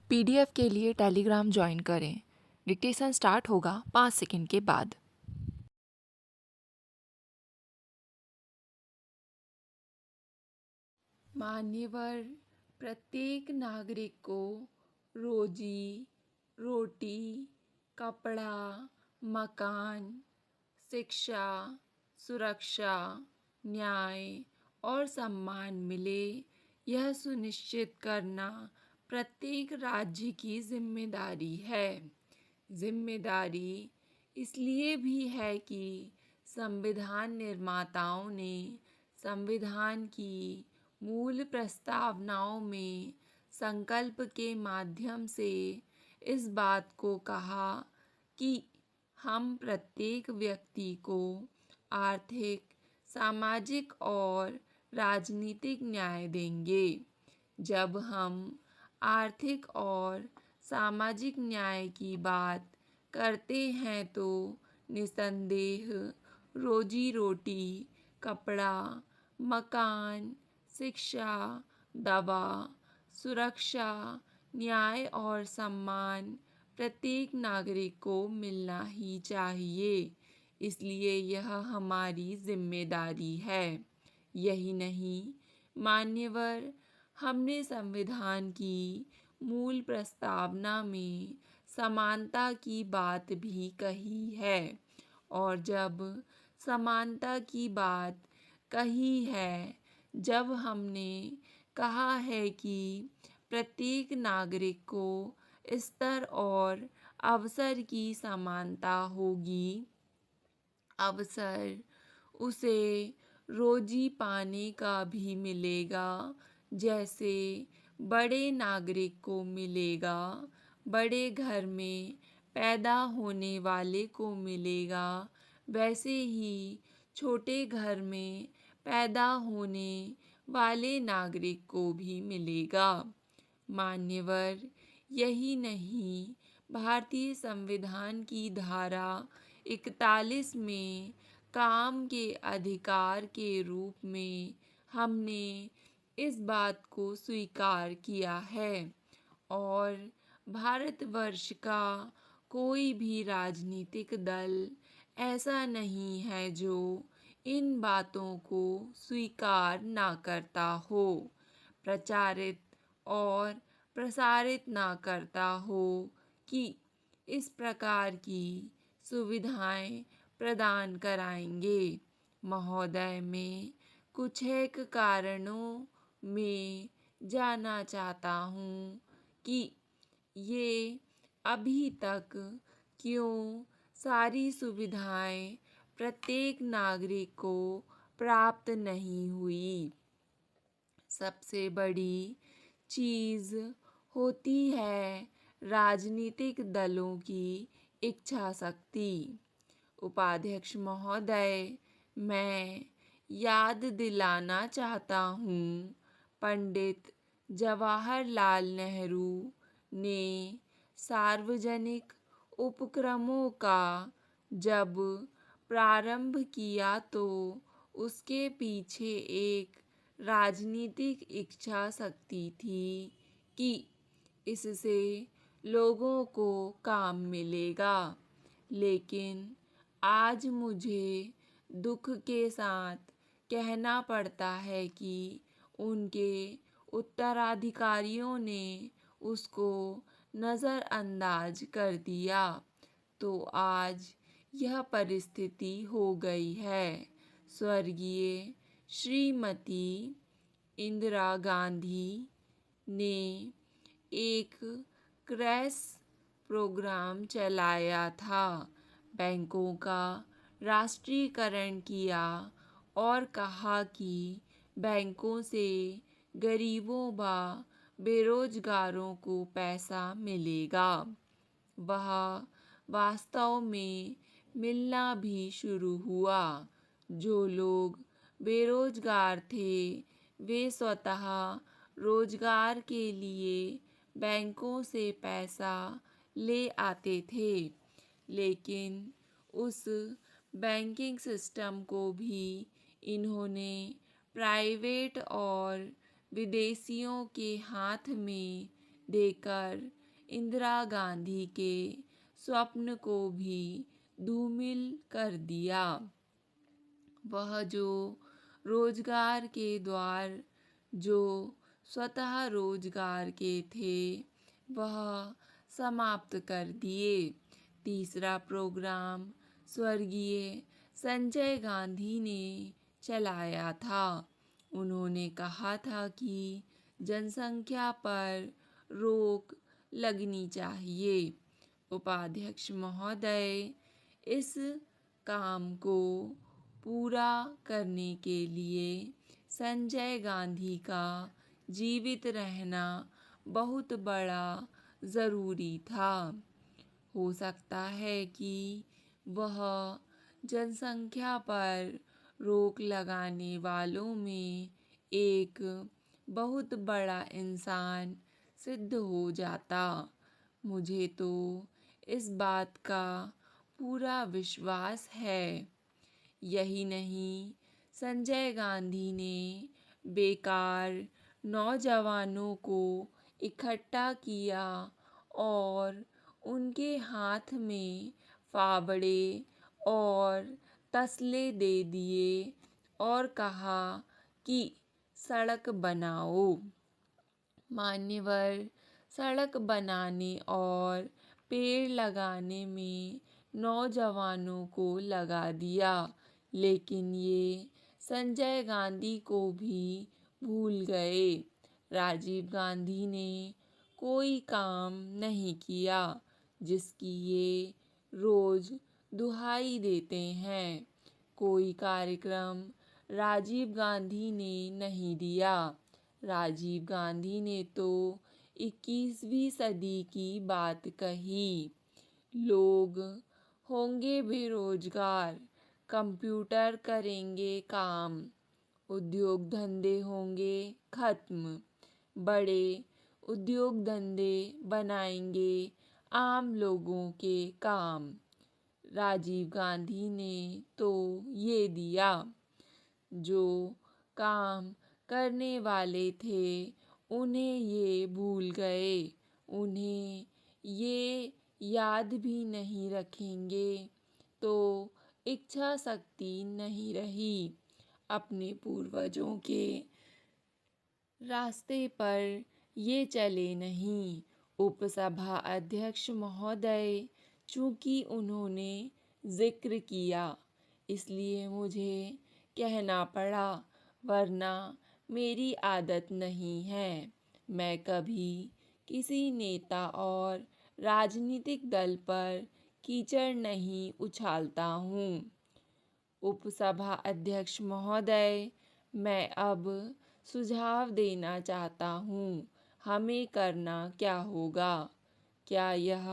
PDF के लिए Telegram join करें। डिक्टेशन स्टार्ट होगा 5 सेकंड के बाद। मान्यवर, प्रत्येक नागरिक को रोजी रोटी, कपड़ा, मकान, शिक्षा, सुरक्षा, न्याय और सम्मान मिले, यह सुनिश्चित करना प्रत्येक राज्य की जिम्मेदारी है। जिम्मेदारी इसलिए भी है कि संविधान निर्माताओं ने संविधान की मूल प्रस्तावनाओं में संकल्प के माध्यम से इस बात को कहा कि हम प्रत्येक व्यक्ति को आर्थिक, सामाजिक और राजनीतिक न्याय देंगे। जब हम आर्थिक और सामाजिक न्याय की बात करते हैं तो निस्संदेह रोजी रोटी, कपड़ा, मकान, शिक्षा, दवा, सुरक्षा, न्याय और सम्मान प्रत्येक नागरिक को मिलना ही चाहिए। इसलिए यह हमारी जिम्मेदारी है। यही नहीं, मान्यवर, हमने संविधान की मूल प्रस्तावना में समानता की बात भी कही है। और जब समानता की बात कही है, जब हमने कहा है कि प्रत्येक नागरिक को स्तर और अवसर की समानता होगी, अवसर उसे रोजी पाने का भी मिलेगा, जैसे बड़े नागरिक को मिलेगा, बड़े घर में पैदा होने वाले को मिलेगा, वैसे ही छोटे घर में पैदा होने वाले नागरिक को भी मिलेगा। मान्यवर, यही नहीं, भारतीय संविधान की धारा 41 में काम के अधिकार के रूप में हमने इस बात को स्वीकार किया है और भारतवर्ष का कोई भी राजनीतिक दल ऐसा नहीं है जो इन बातों को स्वीकार ना करता हो, प्रचारित और प्रसारित ना करता हो कि इस प्रकार की सुविधाएं प्रदान कराएंगे। महोदय, मैं कुछ एक कारणों में जानना चाहता हूँ कि ये अभी तक क्यों सारी सुविधाएं प्रत्येक नागरिक को प्राप्त नहीं हुई। सबसे बड़ी चीज़ होती है राजनीतिक दलों की इच्छा शक्ति। उपाध्यक्ष महोदय, मैं याद दिलाना चाहता हूँ, पंडित जवाहरलाल नेहरू ने सार्वजनिक उपक्रमों का जब प्रारंभ किया तो उसके पीछे एक राजनीतिक इच्छा शक्ति थी कि इससे लोगों को काम मिलेगा। लेकिन आज मुझे दुख के साथ कहना पड़ता है कि उनके उत्तराधिकारियों ने उसको नज़रअंदाज कर दिया, तो आज यह परिस्थिति हो गई है। स्वर्गीय श्रीमती इंदिरा गांधी ने एक क्रैश प्रोग्राम चलाया था, बैंकों का राष्ट्रीयकरण किया और कहा कि बैंकों से गरीबों व बेरोजगारों को पैसा मिलेगा। वह वास्तव में मिलना भी शुरू हुआ। जो लोग बेरोजगार थे वे स्वतः रोजगार के लिए बैंकों से पैसा ले आते थे, लेकिन उस बैंकिंग सिस्टम को भी इन्होंने प्राइवेट और विदेशियों के हाथ में देकर इंदिरा गांधी के स्वप्न को भी धूमिल कर दिया। वह जो रोजगार के द्वार जो स्वतः रोजगार के थे वह समाप्त कर दिए। तीसरा प्रोग्राम स्वर्गीय संजय गांधी ने चलाया था। उन्होंने कहा था कि जनसंख्या पर रोक लगनी चाहिए। उपाध्यक्ष महोदय, इस काम को पूरा करने के लिए संजय गांधी का जीवित रहना बहुत बड़ा ज़रूरी था। हो सकता है कि वह जनसंख्या पर रोक लगाने वालों में एक बहुत बड़ा इंसान सिद्ध हो जाता। मुझे तो इस बात का पूरा विश्वास है। यही नहीं, संजय गांधी ने बेकार नौजवानों को इकट्ठा किया और उनके हाथ में फावड़े और तसले दे दिए और कहा कि सड़क बनाओ। मान्यवर, सड़क बनाने और पेड़ लगाने में नौजवानों को लगा दिया, लेकिन ये संजय गांधी को भी भूल गए। राजीव गांधी ने कोई काम नहीं किया जिसकी ये रोज दुहाई देते हैं। कोई कार्यक्रम राजीव गांधी ने नहीं दिया। राजीव गांधी ने तो 21वीं सदी की बात कही। लोग होंगे बेरोजगार, कंप्यूटर करेंगे काम, उद्योग धंधे होंगे खत्म, बड़े उद्योग धंधे बनाएंगे आम लोगों के काम। राजीव गांधी ने तो ये दिया। जो काम करने वाले थे उन्हें ये भूल गए। उन्हें ये याद भी नहीं रखेंगे तो इच्छा शक्ति नहीं रही। अपने पूर्वजों के रास्ते पर ये चले नहीं। उपसभा अध्यक्ष महोदय, चूंकि उन्होंने जिक्र किया इसलिए मुझे कहना पड़ा, वरना मेरी आदत नहीं है। मैं कभी किसी नेता और राजनीतिक दल पर कीचड़ नहीं उछालता हूँ। उपसभा अध्यक्ष महोदय, मैं अब सुझाव देना चाहता हूँ। हमें करना क्या होगा? क्या यह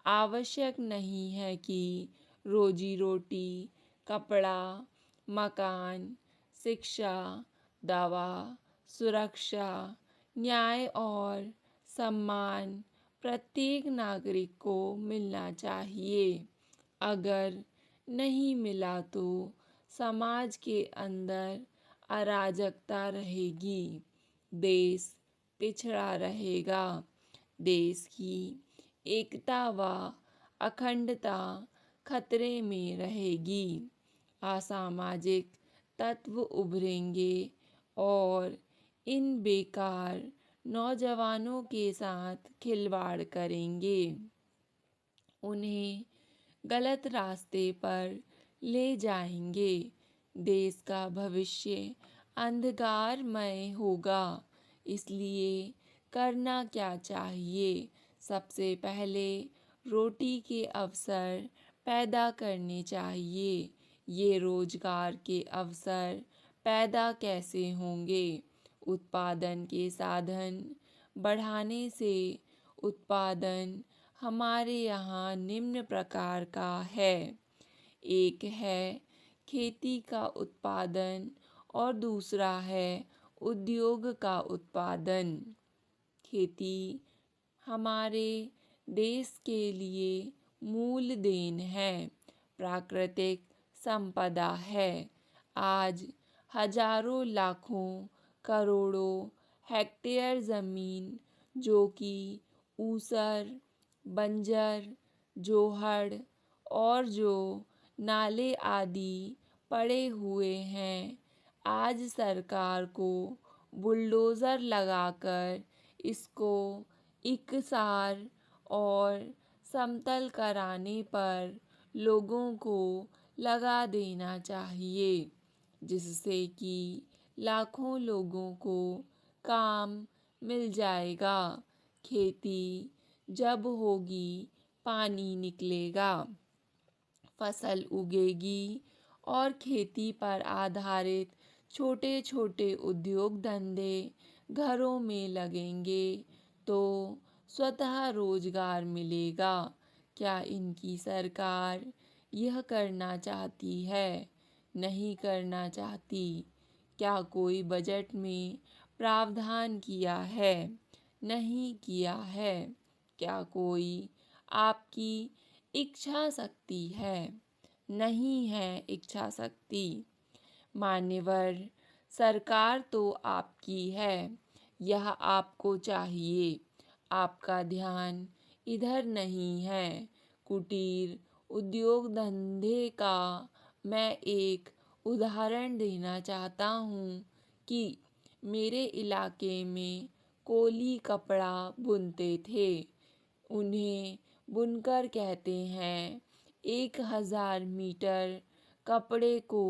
आवश्यक नहीं है कि रोजी रोटी, कपड़ा, मकान, शिक्षा, दवा, सुरक्षा, न्याय और सम्मान प्रत्येक नागरिक को मिलना चाहिए। अगर नहीं मिला तो समाज के अंदर अराजकता रहेगी, देश पिछड़ा रहेगा, देश की एकता व अखंडता खतरे में रहेगी, असामाजिक तत्व उभरेंगे और इन बेकार नौजवानों के साथ खिलवाड़ करेंगे, उन्हें गलत रास्ते पर ले जाएंगे। देश का भविष्य अंधकारमय होगा। इसलिए करना क्या चाहिए? सबसे पहले रोटी के अवसर पैदा करने चाहिए। ये रोजगार के अवसर पैदा कैसे होंगे? उत्पादन के साधन बढ़ाने से। उत्पादन हमारे यहाँ निम्न प्रकार का है। एक है खेती का उत्पादन और दूसरा है उद्योग का उत्पादन। खेती हमारे देश के लिए मूल देन है, प्राकृतिक संपदा है। आज हजारों लाखों करोड़ों हेक्टेयर ज़मीन जो कि ऊसर, बंजर, जोहड़ और जो नाले आदि पड़े हुए हैं, आज सरकार को बुलडोज़र लगाकर इसको इकसार और समतल कराने पर लोगों को लगा देना चाहिए, जिससे कि लाखों लोगों को काम मिल जाएगा। खेती जब होगी पानी निकलेगा, फसल उगेगी और खेती पर आधारित छोटे छोटे उद्योग धंधे घरों में लगेंगे तो स्वतः रोजगार मिलेगा। क्या इनकी सरकार यह करना चाहती है? नहीं करना चाहती। क्या कोई बजट में प्रावधान किया है? नहीं किया है। क्या कोई आपकी इच्छा शक्ति है? नहीं है इच्छा शक्ति। मान्यवर, सरकार तो आपकी है, यह आपको चाहिए। आपका ध्यान इधर नहीं है। कुटीर उद्योग धंधे का मैं एक उदाहरण देना चाहता हूँ कि मेरे इलाके में कोली कपड़ा बुनते थे। उन्हें बुनकर कहते हैं। 1000 मीटर कपड़े को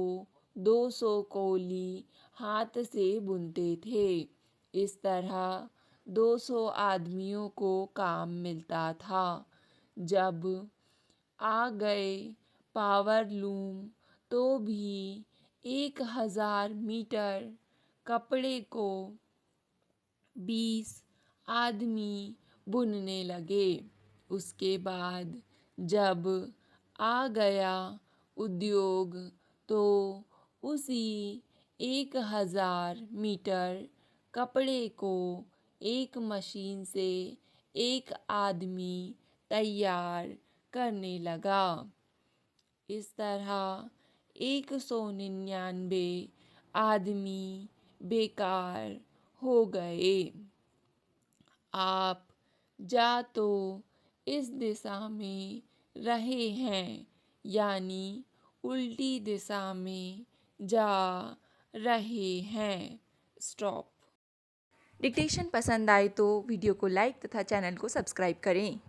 200 कोली हाथ से बुनते थे। इस तरह 200 आदमियों को काम मिलता था। जब आ गए पावर लूम तो भी 1000 मीटर कपड़े को 20 आदमी बुनने लगे। उसके बाद जब आ गया उद्योग तो उसी 1000 मीटर कपड़े को एक मशीन से एक आदमी तैयार करने लगा। इस तरह 199 आदमी बेकार हो गए। आप जा तो इस दिशा में रहे हैं, यानी उल्टी दिशा में जा रहे हैं। स्टॉप। डिक्टेशन पसंद आए तो वीडियो को लाइक तथा चैनल को सब्सक्राइब करें।